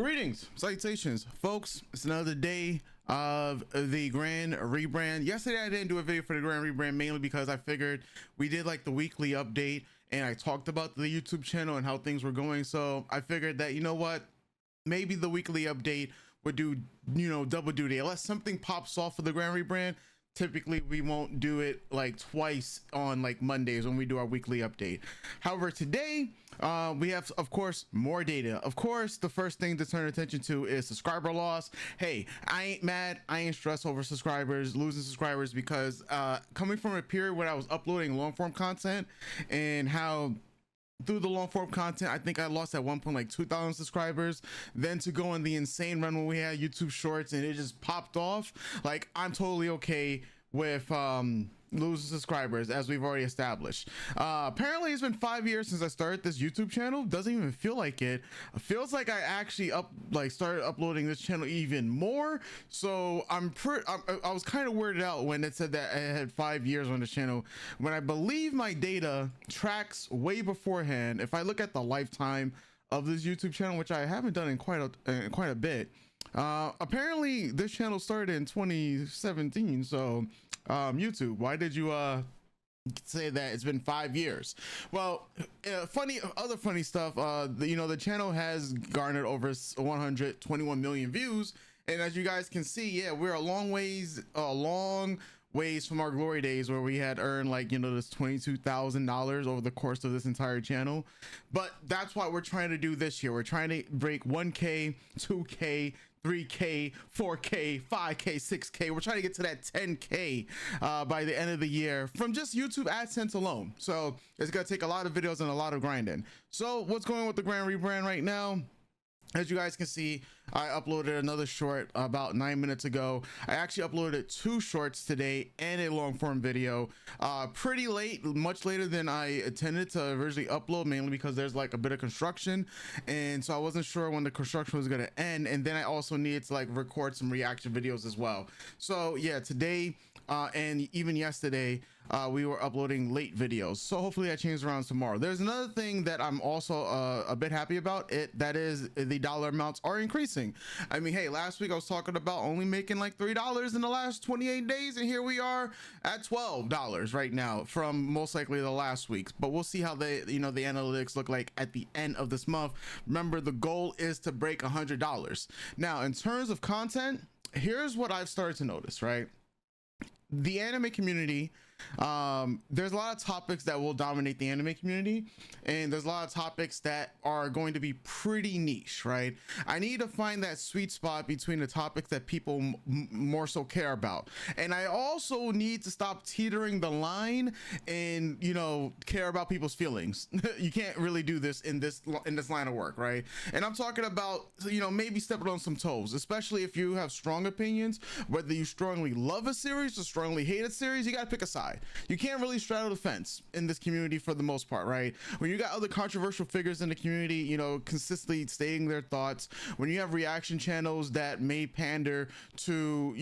Greetings, salutations, folks. It's another day of the grand rebrand. Yesterday I didn't do a video for the grand rebrand mainly because I figured we did like the weekly update and I talked about the YouTube channel and how things were going. So I figured that, you know what, maybe the weekly update would do, double duty unless something pops off for the grand rebrand. Typically we won't do it like twice on like Mondays when we do our weekly update. However, today we have, of course, more data. Of course, the first thing to turn attention to is subscriber loss. Hey, I ain't mad, I ain't stressed over subscribers losing subscribers, because coming from a period where I was uploading long form content and how through the long form content I think I lost at one point like 2,000 subscribers, then to go on the insane run when we had YouTube shorts and it just popped off, like I'm totally okay with losing subscribers, as we've already established. Apparently it's been 5 years since I started this YouTube channel. Doesn't even feel like it. It feels like I actually started uploading this channel even more. So I was kind of weirded out when it said that I had 5 years on the channel, when I believe my data tracks way beforehand. If I look at the lifetime of this YouTube channel, which I haven't done in quite a bit, apparently this channel started in 2017. So YouTube, why did you say that it's been 5 years? Well, other funny stuff, the channel has garnered over 121 million views, and as you guys can see, yeah, we're a long ways from our glory days where we had earned like, this $22,000 over the course of this entire channel. But that's what we're trying to do this year. We're trying to break 1K, 2K, 3K, 4K, 5K, 6K. We're trying to get to that 10K by the end of the year from just YouTube AdSense alone. So it's gonna take a lot of videos and a lot of grinding. So what's going on with the grand rebrand right now? As you guys can see, I uploaded another short about 9 minutes ago. I actually uploaded 2 shorts today and a long form video pretty late, much later than I intended to originally upload, mainly because there's like a bit of construction, and so I wasn't sure when the construction was going to end, and then I also needed to like record some reaction videos as well. So yeah, today and even yesterday we were uploading late videos, so hopefully that changes around tomorrow. There's another thing that I'm also a bit happy about, that is the dollar amounts are increasing. I mean, hey, last week I was talking about only making like $3 in the last 28 days, and here we are at $12 right now from most likely the last week's. But we'll see how the analytics look like at the end of this month. Remember, the goal is to break $100. Now, in terms of content, here's what I've started to notice, right? The anime community, there's a lot of topics that will dominate the anime community, and there's a lot of topics that are going to be pretty niche, right? I need to find that sweet spot between the topics that people more so care about, and I also need to stop teetering the line and care about people's feelings. You can't really do this in this line of work, right? And I'm talking about maybe stepping on some toes, especially if you have strong opinions, whether you strongly love a series or strongly hate a series. You got to pick a side. You can't really straddle the fence in this community for the most part, right? When you got other controversial figures in the community, consistently stating their thoughts, when you have reaction channels that may pander to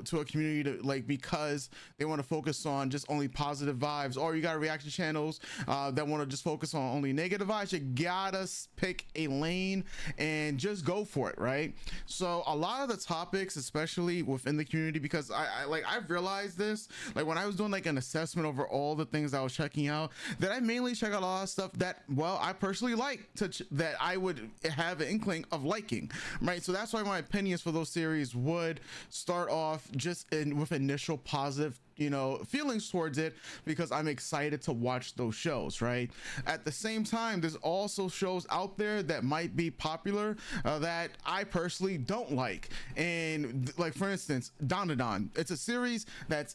to a community because they want to focus on just only positive vibes, or you got reaction channels that want to just focus on only negative vibes, you gotta pick a lane and just go for it, right? So a lot of the topics, especially within the community, because I've realized this, like when I was doing like an assessment over all the things I was checking out, that I mainly check out a lot of stuff that, well, I personally like that I would have an inkling of liking, right? So that's why my opinions for those series would start off just with initial positive feelings towards it, because I'm excited to watch those shows, right? At the same time, there's also shows out there that might be popular that I personally don't like, and like for instance, Don. It's a series that's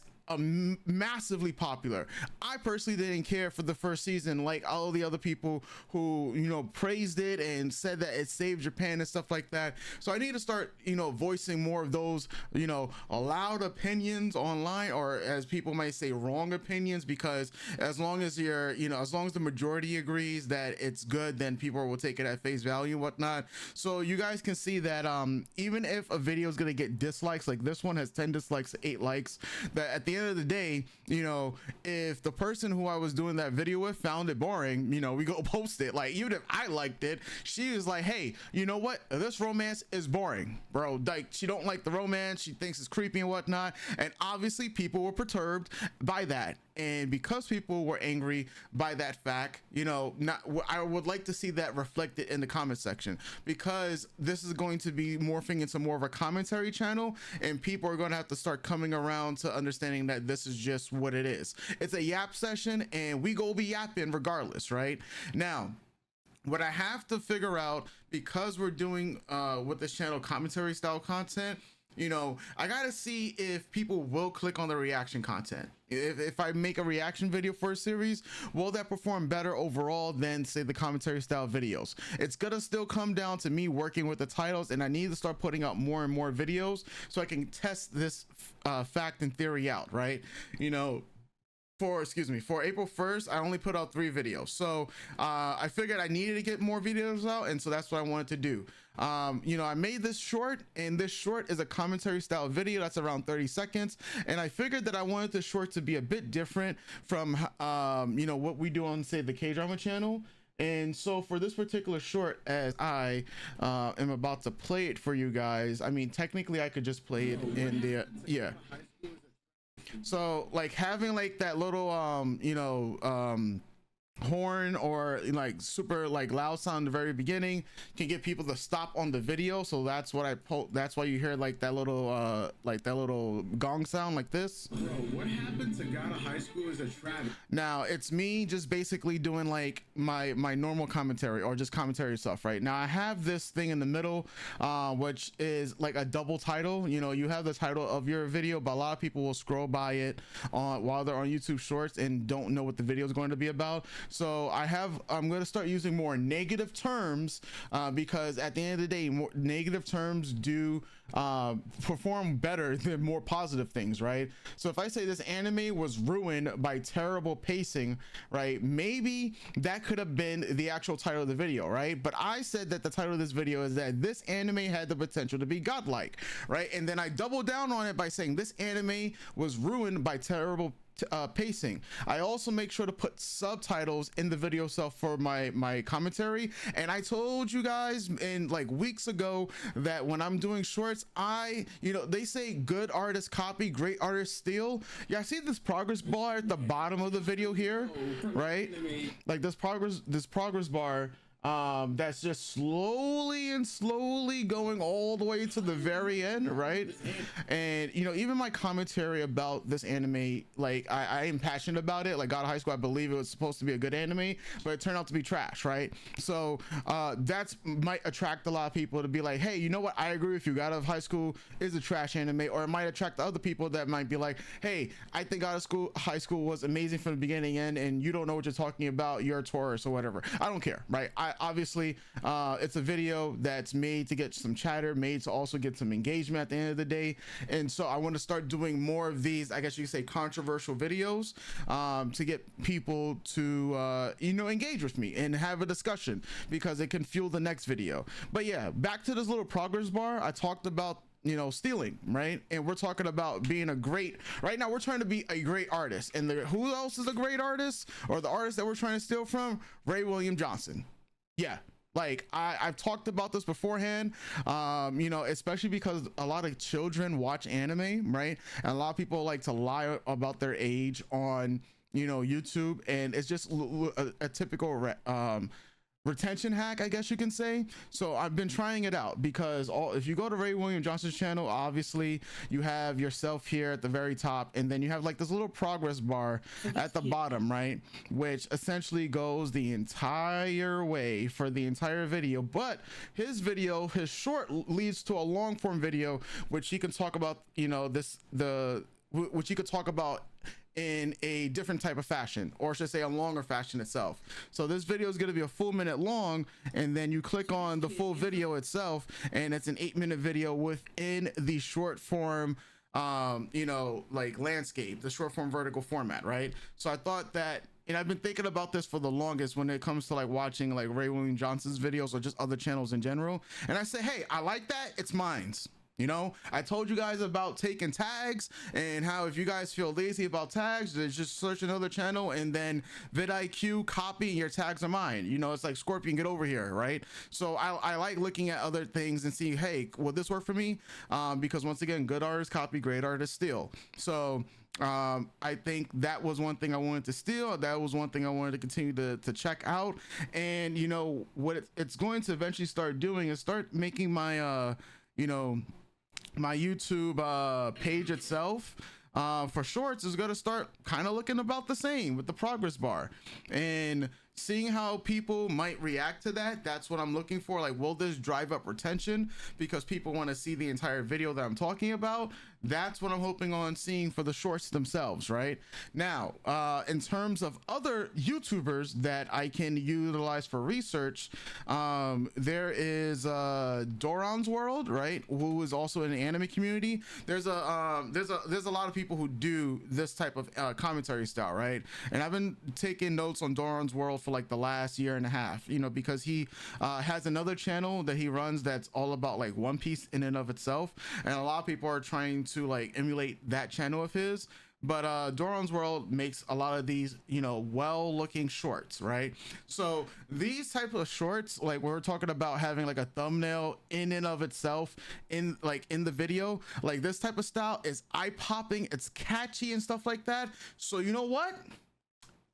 massively popular. I personally didn't care for the first season like all the other people who praised it and said that it saved Japan and stuff like that. So I need to start voicing more of those loud opinions online, or as people might say, wrong opinions, because as long as as long as the majority agrees that it's good, then people will take it at face value and whatnot. So you guys can see that even if a video is going to get dislikes, like this one has 10 dislikes, 8 likes, that at the end of the day, you know, if the person who I was doing that video with found it boring, you know, we go post it. Like, even if I liked it, she was like, hey, you know what, this romance is boring, bro. Like, she don't like the romance, she thinks it's creepy and whatnot, and obviously people were perturbed by that. And because people were angry by that fact, you know, I would like to see that reflected in the comment section, because this is going to be morphing into more of a commentary channel, and people are going to have to start coming around to understanding that this is just what it is. It's a yap session, and we go be yapping regardless, right? Now, what I have to figure out, because we're doing with this channel commentary style content, you know, I gotta see if people will click on the reaction content. If I make a reaction video for a series, will that perform better overall than, say, the commentary style videos? It's gonna still come down to me working with the titles, and I need to start putting out more and more videos so I can test this fact and theory out, right? You know, for April 1st, I only put out 3 videos. So I figured I needed to get more videos out, and so that's what I wanted to do. You know, I made this short, and this short is a commentary style video that's around 30 seconds. And I figured that I wanted the short to be a bit different from, you know, what we do on, say, the K-drama channel. And so for this particular short, as I am about to play it for you guys, I mean, technically I could just play it in the, yeah. So like having like that little you know, horn or like super like loud sound in the very beginning can get people to stop on the video. So that's what that's why you hear like that little gong sound like this. Bro, what happened to Gata High School is a tragedy. Now it's me just basically doing like my normal commentary, or just commentary stuff. Right now I have this thing in the middle which is like a double title. You know, you have the title of your video, but a lot of people will scroll by it while they're on YouTube Shorts and don't know what the video is going to be about. So I'm going to start using more negative terms because at the end of the day, more negative terms do perform better than more positive things, right? So if I say this anime was ruined by terrible pacing, right, maybe that could have been the actual title of the video, right? But I said that the title of this video is that this anime had the potential to be godlike, right? And then I doubled down on it by saying this anime was ruined by terrible pacing. I also make sure to put subtitles in the video itself for my commentary. And I told you guys in like weeks ago that when I'm doing shorts, you know, they say good artists copy, great artists steal. Yeah, I see this progress bar at the bottom of the video here, right? Like this progress bar that's just slowly going all the way to the very end, right? And you know, even my commentary about this anime, like I am passionate about it. Like God of High School, I believe it was supposed to be a good anime, but it turned out to be trash, right? So that's might attract a lot of people to be like, hey, you know what, I agree with you, God of High School is a trash anime. Or it might attract other people that might be like, hey, I think God of High School was amazing from the beginning and you don't know what you're talking about, you're a tourist or whatever. I don't care, right? Obviously it's a video that's made to get some chatter, made to also get some engagement at the end of the day. And so I want to start doing more of these, I guess you could say, controversial videos to get people to you know, engage with me and have a discussion, because it can fuel the next video. But yeah, back to this little progress bar. I talked about, you know, stealing, right? And we're talking about being a great, right now we're trying to be a great artist. And who else is a great artist, or the artist that we're trying to steal from? Ray William Johnson. Yeah, like I've talked about this beforehand, you know, especially because a lot of children watch anime, right? And a lot of people like to lie about their age on, you know, YouTube, and it's just a typical retention hack, I guess you can say. So I've been trying it out, because if you go to Ray William Johnson's channel, obviously you have yourself here at the very top, and then you have like this little progress bar at the bottom, right, which essentially goes the entire way for the entire video. But his short leads to a long form video, which he can talk about, you know, which he could talk about in a different type of fashion, or I should say a longer fashion itself. So this video is going to be a full minute long, and then you click on the full video itself, and it's an 8-minute video within the short form, you know, like landscape, the short form vertical format, right? So I thought that, and I've been thinking about this for the longest when it comes to like watching like Ray William Johnson's videos or just other channels in general. And I say, hey, I like that, it's mine's. You know, I told you guys about taking tags and how if you guys feel lazy about tags, just search another channel and then vidIQ, copy, and your tags are mine. You know, it's like Scorpion, get over here, right? So I like looking at other things and see, hey, will this work for me? Because once again, good artists copy, great artists steal. So I think that was one thing I wanted to steal. That was one thing I wanted to continue to check out. And you know what it's going to eventually start doing is start making my you know, my YouTube page itself for shorts is going to start kind of looking about the same with the progress bar, and seeing how people might react to that. That's what I'm looking for. Like, will this drive up retention because people want to see the entire video that I'm talking about? That's what I'm hoping on seeing for the shorts themselves. Right now, in terms of other YouTubers that I can utilize for research, there is Doron's World, right, who is also in the anime community. There's a lot of people who do this type of commentary style, right? And I've been taking notes on Doron's World for like the last year and a half, you know, because he has another channel that he runs that's all about like One Piece in and of itself, and a lot of people are trying to like emulate that channel of his. But Doron's World makes a lot of these, you know, well looking shorts, right? So these type of shorts, like we're talking about having like a thumbnail in and of itself in the video, like this type of style is eye popping, it's catchy and stuff like that. So you know what,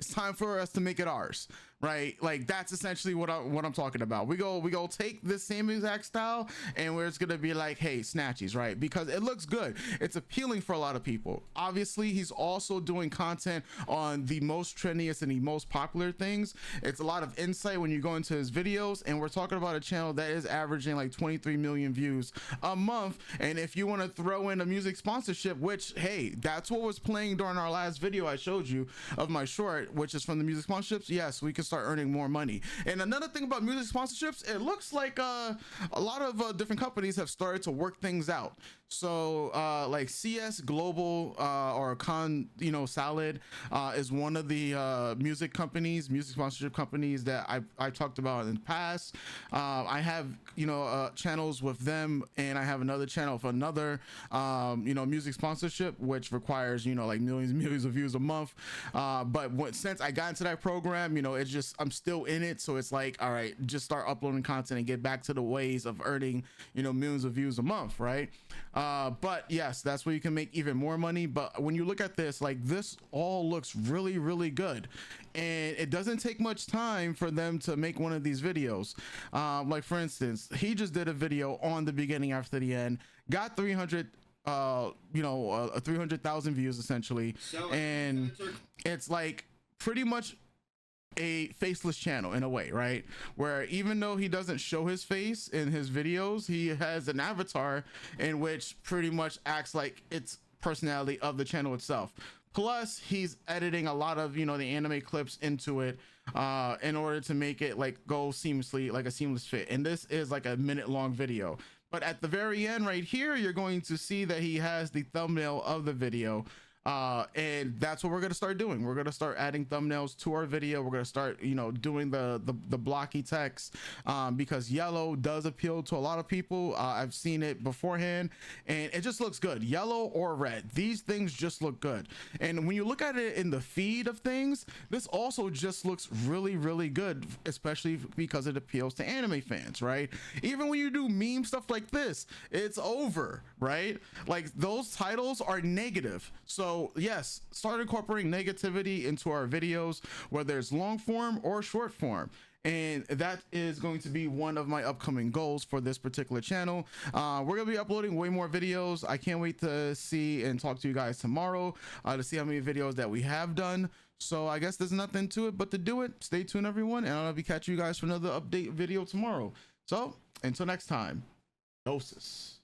it's time for us to make it ours, right? Like that's essentially what I'm talking about. We go take this same exact style and where it's gonna be like, hey, snatchies, right? Because it looks good, it's appealing for a lot of people. Obviously he's also doing content on the most trendiest and the most popular things. It's a lot of insight when you go into his videos, and we're talking about a channel that is averaging like 23 million views a month. And if you want to throw in a music sponsorship, which, hey, that's what was playing during our last video I showed you of my short, which is from the music sponsorships, yes, we can start earning more money. And another thing about music sponsorships, it looks like a lot of different companies have started to work things out. So like CS Global or Salad is one of the music sponsorship companies that I've talked about in the past. I have channels with them, and I have another channel for another music sponsorship, which requires like millions and millions of views a month. But since I got into that program, it's just I'm still in it, so it's like, all right, just start uploading content and get back to the ways of earning millions of views a month, right? But yes, that's where you can make even more money. But when you look at this, like, this all looks really, really good, and it doesn't take much time for them to make one of these videos. Like for instance, he just did a video on the beginning after the end, got 300,000 views essentially, and it's like pretty much a faceless channel in a way, right? Where even though he doesn't show his face in his videos, he has an avatar in which pretty much acts like it's personality of the channel itself. Plus he's editing a lot of the anime clips into it in order to make it like go seamlessly, like a seamless fit. And this is like a minute-long video, but at the very end right here, you're going to see that he has the thumbnail of the video. And that's what we're going to start doing. We're going to start adding thumbnails to our video. We're going to start doing the blocky text, because yellow does appeal to a lot of people. I've seen it beforehand and it just looks good. Yellow or red, these things just look good. And when you look at it in the feed of things, this also just looks really, really good, especially because it appeals to anime fans, right? Even when you do meme stuff like this, it's over, right? Like those titles are negative. So yes, start incorporating negativity into our videos, whether it's long form or short form. And that is going to be one of my upcoming goals for this particular channel. We're gonna be uploading way more videos. I can't wait to see and talk to you guys tomorrow to see how many videos that we have done. So I guess there's nothing to it but to do it. Stay tuned, everyone, and I'll be catching you guys for another update video tomorrow. So until next time, doses.